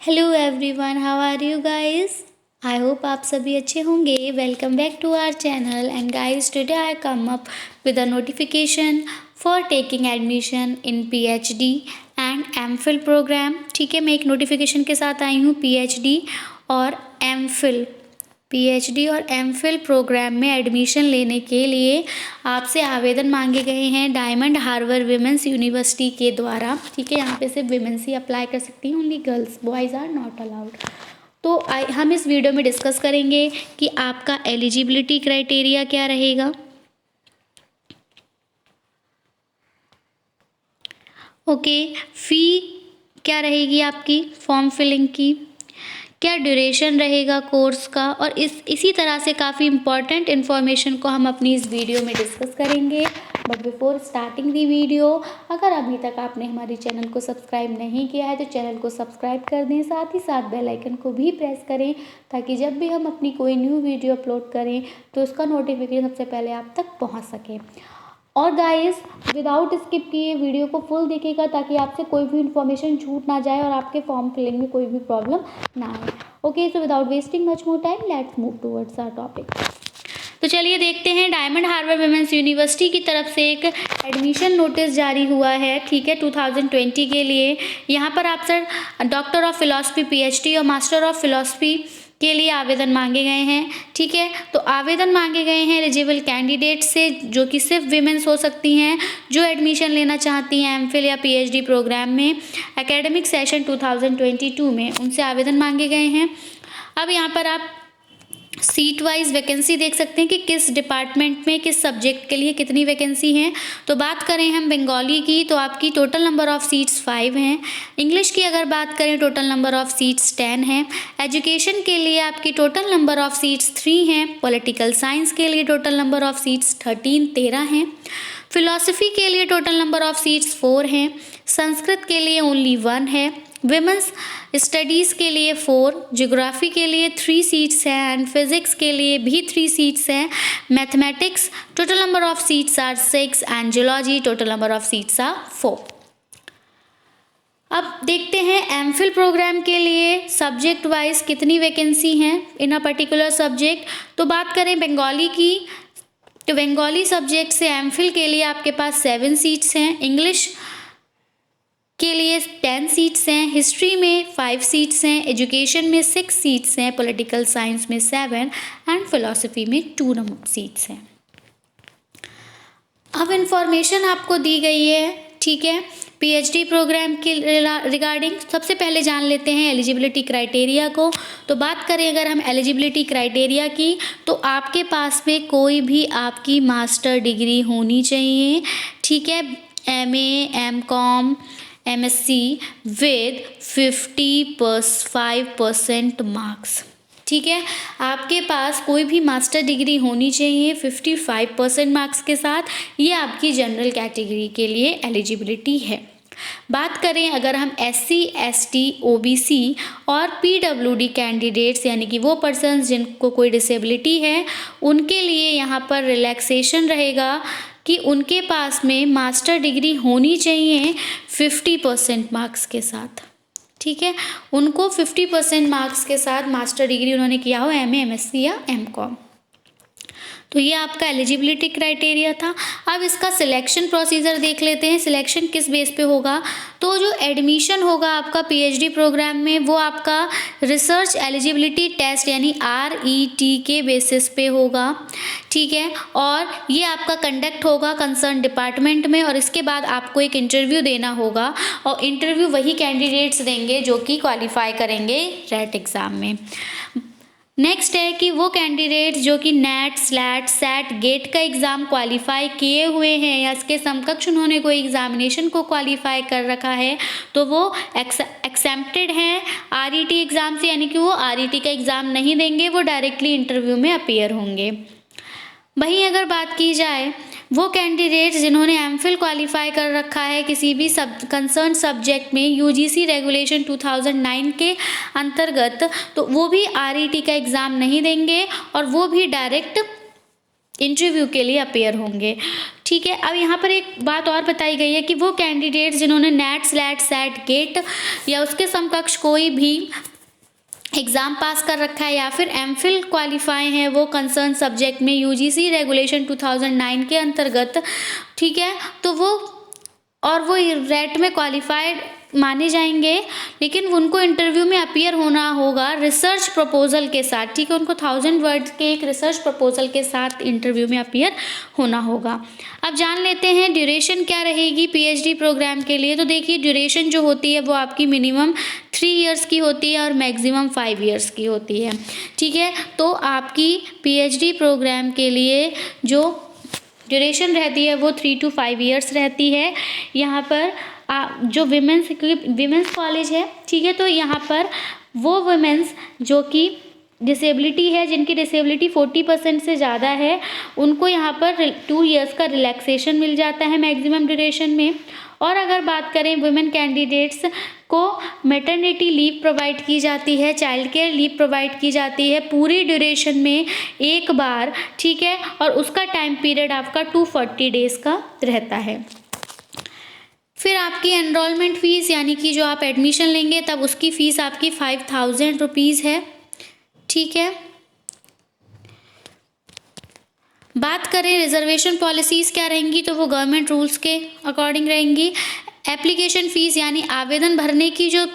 Hello everyone, how are you guys? I hope आप सभी अच्छे होंगे। Welcome back to our channel and guys today I come up with a notification for taking admission in PhD and MPhil program. ठीक है, मैं एक notification के साथ आई हूँ पीएचडी और एमफिल प्रोग्राम में एडमिशन लेने के लिए आपसे आवेदन मांगे गए हैं डायमंड हार्बर विमेंस यूनिवर्सिटी के द्वारा। ठीक है, यहाँ पे सिर्फ विमेंस ही अप्लाई कर सकती हैं, only girls, boys are not allowed. तो हम इस वीडियो में डिस्कस करेंगे कि आपका एलिजिबिलिटी क्राइटेरिया क्या रहेगा। ओके, फ़ी क्या रहेगी आपकी फॉर्म फिलिंग की, क्या ड्यूरेशन रहेगा कोर्स का, और इसी तरह से काफ़ी इम्पॉर्टेंट इन्फॉर्मेशन को हम अपनी इस वीडियो में डिस्कस करेंगे। But before starting the video, अगर अभी तक आपने हमारे चैनल को सब्सक्राइब नहीं किया है तो चैनल को सब्सक्राइब कर दें, साथ ही साथ बेल आइकन को भी प्रेस करें ताकि जब भी हम अपनी कोई न्यू वीडियो अपलोड करें तो उसका नोटिफिकेशन सबसे पहले आप तक पहुँच सके। और गाइस, विदाउट स्किप किए वीडियो को फुल देखिएगा ताकि आपसे कोई भी इन्फॉर्मेशन छूट ना जाए और आपके फॉर्म फिलिंग में कोई भी प्रॉब्लम ना आए। Okay, so without wasting much more time let's move towards our topic. तो चलिए देखते हैं, डायमंड हार्बर विमेंस यूनिवर्सिटी की तरफ से एक एडमिशन नोटिस जारी हुआ है। ठीक है, 2020 के लिए। यहाँ पर आप sir doctor of philosophy PhD और मास्टर ऑफ फिलॉसफी के लिए आवेदन मांगे गए हैं। ठीक है, तो आवेदन मांगे गए हैं एलिजिबल कैंडिडेट से, जो कि सिर्फ विमेंस हो सकती हैं जो एडमिशन लेना चाहती हैं एमफिल या पीएचडी प्रोग्राम में एकेडमिक सेशन 2022 में, उनसे आवेदन मांगे गए हैं। अब यहाँ पर आप सीट वाइज वैकेंसी देख सकते हैं कि किस डिपार्टमेंट में किस सब्जेक्ट के लिए कितनी वैकेंसी हैं। तो बात करें हम बंगाली की तो आपकी टोटल नंबर ऑफ़ सीट्स 5 हैं। इंग्लिश की अगर बात करें टोटल नंबर ऑफ़ सीट्स 10 हैं। एजुकेशन के लिए आपकी टोटल नंबर ऑफ़ सीट्स 3 हैं। पॉलिटिकल साइंस के लिए टोटल नंबर ऑफ़ सीट्स 13 हैं। फिलॉसफी के लिए टोटल नंबर ऑफ़ सीट्स 4 हैं। संस्कृत के लिए ओनली 1 है। विमेंस स्टडीज़ के लिए 4, ज्योग्राफी के लिए 3 सीट्स हैं एंड फिज़िक्स के लिए भी 3 सीट्स हैं। Mathematics total number of seats are 6 and geology total number of seats are 4। अब देखते हैं एमफिल प्रोग्राम के लिए सब्जेक्ट वाइज कितनी वैकेंसी हैं इन अ पर्टिकुलर सब्जेक्ट। तो बात करें बंगाली की तो बंगाली सब्जेक्ट से एमफिल के लिए आपके पास 7 सीट्स हैं। इंग्लिश के लिए 10 सीट्स हैं। हिस्ट्री में 5 सीट्स हैं। एजुकेशन में 6 सीट्स हैं। पॉलिटिकल साइंस में 7 एंड फिलॉसफी में 2 सीट्स हैं। अब इन्फॉर्मेशन आपको दी गई है, ठीक है, पीएचडी प्रोग्राम के रिगार्डिंग। सबसे पहले जान लेते हैं एलिजिबिलिटी क्राइटेरिया को। तो बात करें अगर हम एलिजिबिलिटी क्राइटेरिया की तो आपके पास में कोई भी आपकी मास्टर डिग्री होनी चाहिए। ठीक है, MA, MCom, MSc with 55% marks. ठीक है, आपके पास कोई भी मास्टर डिग्री होनी चाहिए 55% मार्क्स के साथ। ये आपकी जनरल कैटेगरी के लिए एलिजिबिलिटी है। बात करें अगर हम एससी, एसटी, ओबीसी और पीडब्ल्यूडी कैंडिडेट्स यानी कि वो पर्सन्स जिनको कोई डिसेबिलिटी है, उनके लिए यहाँ पर रिलैक्सेशन रहेगा कि उनके पास में मास्टर डिग्री होनी चाहिए 50% मार्क्स के साथ। ठीक है, उनको 50% मार्क्स के साथ मास्टर डिग्री उन्होंने किया हो, एमए, एमएससी या एमकॉम। तो ये आपका एलिजिबिलिटी क्राइटेरिया था। अब इसका सिलेक्शन प्रोसीजर देख लेते हैं। सिलेक्शन किस बेस पे होगा, तो जो एडमिशन होगा आपका पीएचडी प्रोग्राम में वो आपका रिसर्च एलिजिबिलिटी टेस्ट यानी आरईटी के बेसिस पे होगा। ठीक है, और ये आपका कंडक्ट होगा कंसर्न डिपार्टमेंट में और इसके बाद आपको एक इंटरव्यू देना होगा और इंटरव्यू वही कैंडिडेट्स देंगे जो कि क्वालिफाई करेंगे रेट एग्ज़ाम में। नेक्स्ट है कि वो कैंडिडेट जो कि नेट, स्लैट, सेट, गेट का एग्ज़ाम क्वालिफाई किए हुए हैं या इसके समकक्ष उन्होंने कोई एग्ज़ामिनेशन को क्वालिफाई कर रखा है तो वो एक्सेम्प्टेड हैं आरईटी एग्ज़ाम से, यानी कि वो आरईटी का एग्ज़ाम नहीं देंगे, वो डायरेक्टली इंटरव्यू में अपीयर होंगे। वहीं अगर बात की जाए वो कैंडिडेट्स जिन्होंने एमफिल क्वालिफाई कर रखा है किसी भी कंसर्न सब्जेक्ट में यूजीसी रेगुलेशन 2009 के अंतर्गत, तो वो भी आरईटी का एग्ज़ाम नहीं देंगे और वो भी डायरेक्ट इंटरव्यू के लिए अपीयर होंगे। ठीक है। अब यहाँ पर एक बात और बताई गई है कि वो कैंडिडेट्स जिन्होंने नेट, स्लैट, सेट, गेट या उसके समकक्ष कोई भी एग्ज़ाम पास कर रखा है या फिर एमफिल क्वालिफाई हैं वो कंसर्न सब्जेक्ट में यूजीसी रेगुलेशन 2009 के अंतर्गत, ठीक है, तो वो रेट में क्वालिफाइड माने जाएंगे, लेकिन उनको इंटरव्यू में अपीयर होना होगा रिसर्च प्रपोजल के साथ, ठीक है, उनको 1000 वर्ड्स के एक रिसर्च प्रपोजल के साथ इंटरव्यू में अपीयर होना होगा। अब जान लेते हैं ड्यूरेशन क्या रहेगी पीएचडी प्रोग्राम के लिए। तो देखिए ड्यूरेशन जो होती है वो आपकी मिनिमम 3 इयर्स की होती है और मैक्सिमम 5 इयर्स की होती है, ठीक है। तो आपकी पीएचडी प्रोग्राम के लिए जो ड्यूरेशन रहती है वो 3 to 5 इयर्स रहती है। यहाँ पर जो विमेंस कॉलेज है, ठीक है, तो यहाँ पर वो विमेंस जो कि डिसेबिलिटी है, जिनकी डिसेबिलिटी 40% से ज़्यादा है, उनको यहाँ पर 2 इयर्स का रिलैक्सेशन मिल जाता है मैक्सिमम ड्यूरेशन में। और अगर बात करें वुमेन कैंडिडेट्स को मैटरनिटी लीव प्रोवाइड की जाती है, चाइल्ड केयर लीव प्रोवाइड की जाती है पूरी ड्यूरेशन में एक बार, ठीक है, और उसका टाइम पीरियड आपका 240 डेज़ का रहता है। फिर आपकी एनरोलमेंट फ़ीस यानी कि जो आप एडमिशन लेंगे तब उसकी फ़ीस आपकी 5000 रुपीज़ है, ठीक है। बात करें रिजर्वेशन पॉलिसीज़ क्या रहेंगी तो वो गवर्नमेंट रूल्स के अकॉर्डिंग रहेंगी। एप्लीकेशन फ़ीस यानी आवेदन भरने की जो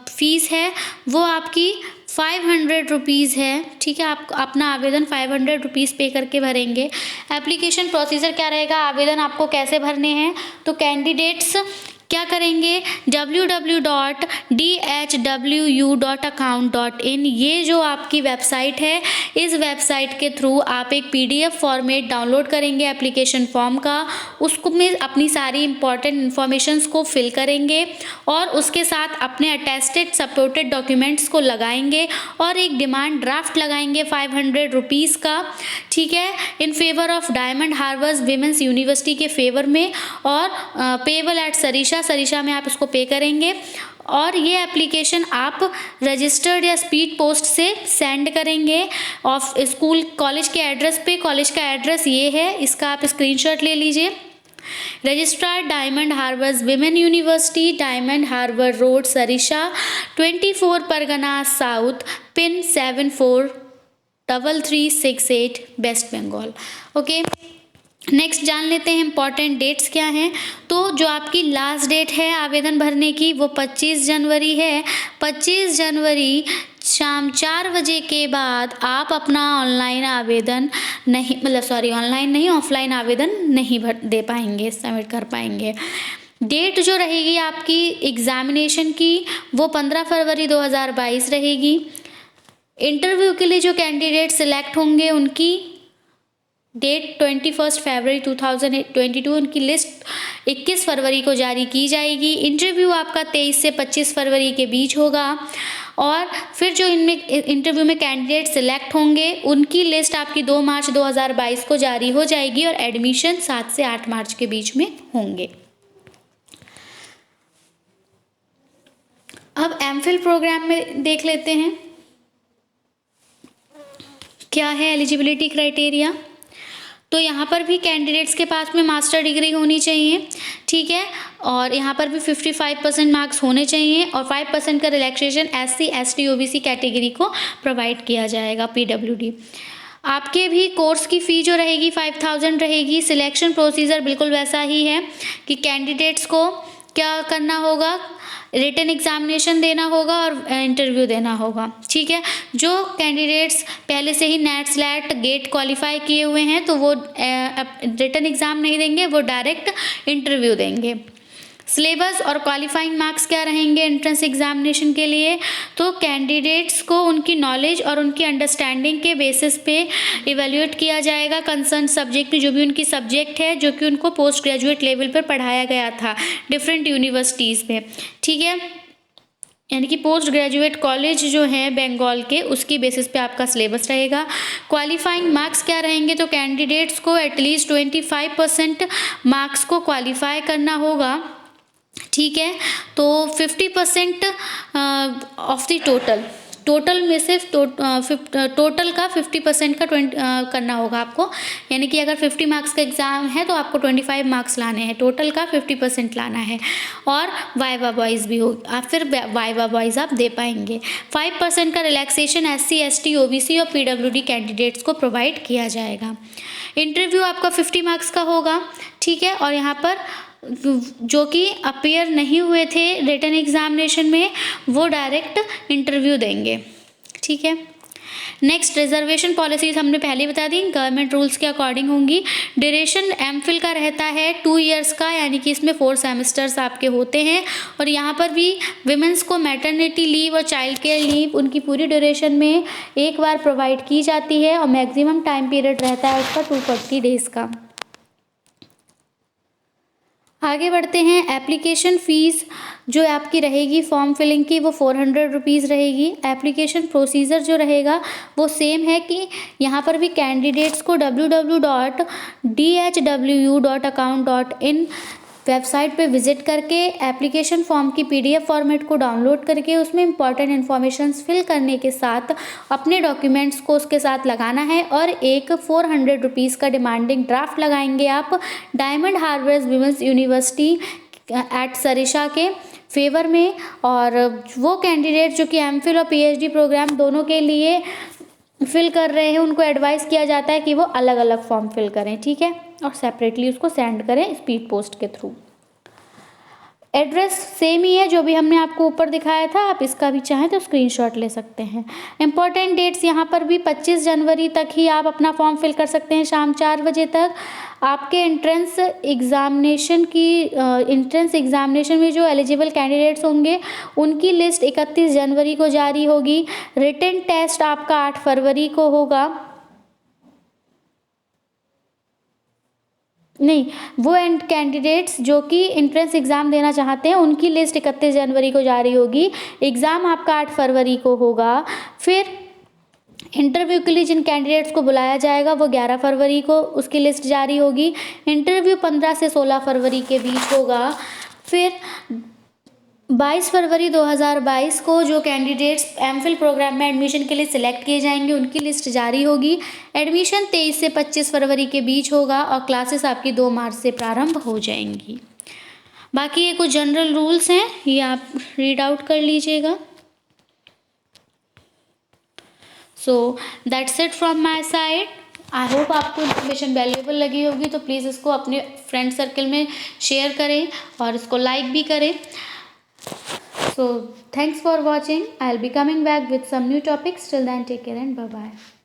फ़ीस है वो आपकी 500 रुपीज़ है, ठीक है, आप अपना आवेदन 500 रुपीज़ पे करके भरेंगे। एप्लीकेशन प्रोसीजर क्या रहेगा, आवेदन आपको कैसे भरने हैं, तो कैंडिडेट्स क्या करेंगे, www.dhwu.account.in ये जो आपकी वेबसाइट है, इस वेबसाइट के थ्रू आप एक PDF फॉर्मेट डाउनलोड करेंगे एप्लीकेशन फॉर्म का, उसको में अपनी सारी इंपॉर्टेंट इन्फॉर्मेशंस को फिल करेंगे और उसके साथ अपने अटेस्टेड सपोर्टेड डॉक्यूमेंट्स को लगाएंगे और एक डिमांड ड्राफ्ट लगाएंगे 500 रुपीज़ का, ठीक है, in favour of diamond harbours women's university के फेवर में, और पेबल एट सरिशा में आप इसको पे करेंगे। और ये एप्लीकेशन आप रजिस्टर्ड या स्पीड पोस्ट से सेंड करेंगे ऑफ स्कूल कॉलेज के एड्रेस पे। कॉलेज का एड्रेस ये है, इसका आप स्क्रीनशॉट ले लीजिए। Registrar Diamond Harbour's women university, Diamond Harbour road, Sarisha, 24 Parganas south, pin 743368, west Bengal. Okay, next जान लेते हैं इम्पॉर्टेंट डेट्स क्या हैं। तो जो आपकी लास्ट डेट है आवेदन भरने की वो 25 जनवरी है। 25 जनवरी शाम 4 बजे के बाद आप अपना ऑनलाइन आवेदन नहीं, ऑनलाइन नहीं, ऑफलाइन आवेदन नहीं दे पाएंगे, सबमिट कर पाएंगे। डेट जो रहेगी आपकी एग्ज़ामिनेशन की वो 15 फरवरी 2022 रहेगी। इंटरव्यू के लिए जो कैंडिडेट सिलेक्ट होंगे उनकी डेट 21 फरवरी 2022, उनकी लिस्ट 21 फरवरी को जारी की जाएगी। इंटरव्यू आपका 23 से 25 फरवरी के बीच होगा और फिर जो इनमें इंटरव्यू में कैंडिडेट सिलेक्ट होंगे उनकी लिस्ट आपकी 2 मार्च 2022 को जारी हो जाएगी और एडमिशन 7 से 8 मार्च के बीच में होंगे। अब एमफिल प्रोग्राम में देख लेते हैं क्या है एलिजिबिलिटी क्राइटेरिया। तो यहाँ पर भी कैंडिडेट्स के पास में मास्टर डिग्री होनी चाहिए, ठीक है, और यहाँ पर भी 55% मार्क्स होने चाहिए और 5% का relaxation SC ST OBC category को प्रोवाइड किया जाएगा PWD। आपके भी कोर्स की फ़ी जो रहेगी 5000 रहेगी। सिलेक्शन प्रोसीजर बिल्कुल वैसा ही है कि कैंडिडेट्स को क्या करना होगा, रिटन एग्जामिनेशन देना होगा और इंटरव्यू देना होगा, ठीक है। जो कैंडिडेट्स पहले से ही नेट, स्लैट, गेट क्वालिफाई किए हुए हैं तो वो रिटन एग्ज़ाम नहीं देंगे, वो डायरेक्ट इंटरव्यू देंगे। सिलेबस और क्वालिफाइंग मार्क्स क्या रहेंगे एंट्रेंस एग्जामिनेशन के लिए, तो कैंडिडेट्स को उनकी नॉलेज और उनकी अंडरस्टैंडिंग के बेसिस पे इवेल्यूएट किया जाएगा कंसर्न सब्जेक्ट में, जो भी उनकी सब्जेक्ट है जो कि उनको पोस्ट ग्रेजुएट लेवल पर पढ़ाया गया था डिफरेंट यूनिवर्सिटीज़ में, ठीक है, यानी कि पोस्ट ग्रेजुएट कॉलेज जो है बंगाल के उसकी बेसिस पे आपका सिलेबस रहेगा। क्वालिफाइंग मार्क्स क्या रहेंगे, तो कैंडिडेट्स को एटलीस्ट 25% मार्क्स को क्वालिफाई करना होगा, ठीक है, तो 50% ऑफ द टोटल, टोटल में सिर्फ टोटल का 50% का 20 करना होगा आपको, यानी कि अगर 50 मार्क्स का एग्ज़ाम है तो आपको 25 मार्क्स लाने हैं, टोटल का 50% लाना है। और वाइवा वॉइस भी हो, आप फिर वाइवा वॉइस आप दे पाएंगे। 5% का रिलैक्सेशन SC ST OBC और PWD कैंडिडेट्स को प्रोवाइड किया जाएगा। इंटरव्यू आपका 50 मार्क्स का होगा, ठीक है। और यहाँ पर जो कि अपीयर नहीं हुए थे रिटन एग्जामिनेशन में, वो डायरेक्ट इंटरव्यू देंगे, ठीक है। नेक्स्ट, रिजर्वेशन पॉलिसीज हमने पहले बता दी, गवर्नमेंट रूल्स के अकॉर्डिंग होंगी। ड्यूरेशन MPhil का रहता है 2 ईयर्स का, यानी कि इसमें 4 सेमेस्टर्स आपके होते हैं। और यहाँ पर भी विमेंस को मैटरनिटी लीव और चाइल्ड केयर लीव उनकी पूरी ड्यूरेशन में एक बार प्रोवाइड की जाती है, और मैक्सिमम टाइम पीरियड रहता है उसका 240 डेज का। आगे बढ़ते हैं। एप्लीकेशन फ़ीस जो आपकी रहेगी फॉर्म फिलिंग की, वो 400 रुपीज़ रहेगी। एप्लीकेशन प्रोसीजर जो रहेगा वो सेम है कि यहाँ पर भी कैंडिडेट्स को www.dhwu.account.in वेबसाइट पे विजिट करके एप्लीकेशन फॉर्म की PDF फॉर्मेट को डाउनलोड करके उसमें इंपॉर्टेंट इन्फॉर्मेशंस फिल करने के साथ अपने डॉक्यूमेंट्स को उसके साथ लगाना है, और एक 400 रुपीज़ का डिमांडिंग ड्राफ्ट लगाएंगे आप Diamond Harbour women's university at Sarisha के फेवर में। और वो कैंडिडेट जो कि MPhil और PhD प्रोग्राम दोनों के लिए फिल कर रहे हैं, उनको एडवाइस किया जाता है कि वो अलग अलग फॉर्म फिल करें, ठीक है, और सेपरेटली उसको सेंड करें स्पीड पोस्ट के थ्रू। एड्रेस सेम ही है जो भी हमने आपको ऊपर दिखाया था, आप इसका भी चाहें तो स्क्रीनशॉट ले सकते हैं। इंपॉर्टेंट डेट्स यहाँ पर भी 25 जनवरी तक ही आप अपना फॉर्म फिल कर सकते हैं, शाम 4 बजे तक। आपके एंट्रेंस एग्ज़ामिनेशन में जो एलिजिबल कैंडिडेट्स होंगे उनकी लिस्ट 31 जनवरी को जारी होगी। रिटन टेस्ट आपका 8 फरवरी को होगा। नहीं, वो एंड कैंडिडेट्स जो कि एंट्रेंस एग्ज़ाम देना चाहते हैं उनकी लिस्ट 31 जनवरी को जारी होगी। एग्ज़ाम आपका 8 फरवरी को होगा। फिर इंटरव्यू के लिए जिन कैंडिडेट्स को बुलाया जाएगा वो 11 फरवरी को उसकी लिस्ट जारी होगी। इंटरव्यू 15 से 16 फरवरी के बीच होगा। फिर 22 फरवरी 2022 को जो कैंडिडेट्स MPhil प्रोग्राम में एडमिशन के लिए सिलेक्ट किए जाएंगे उनकी लिस्ट जारी होगी। एडमिशन 23 से 25 फरवरी के बीच होगा, और क्लासेस आपकी 2 मार्च से प्रारंभ हो जाएंगी। बाकी ये कुछ जनरल रूल्स हैं, ये आप रीड आउट कर लीजिएगा। So that's it from my side. I hope आपको इन्फॉर्मेशन वैल्यूएबल लगी होगी, तो प्लीज़ इसको अपने फ्रेंड सर्कल में शेयर करें और इसको लाइक भी करें। So thanks for watching. I'll be coming back with some new topics. Till then, take care and bye bye.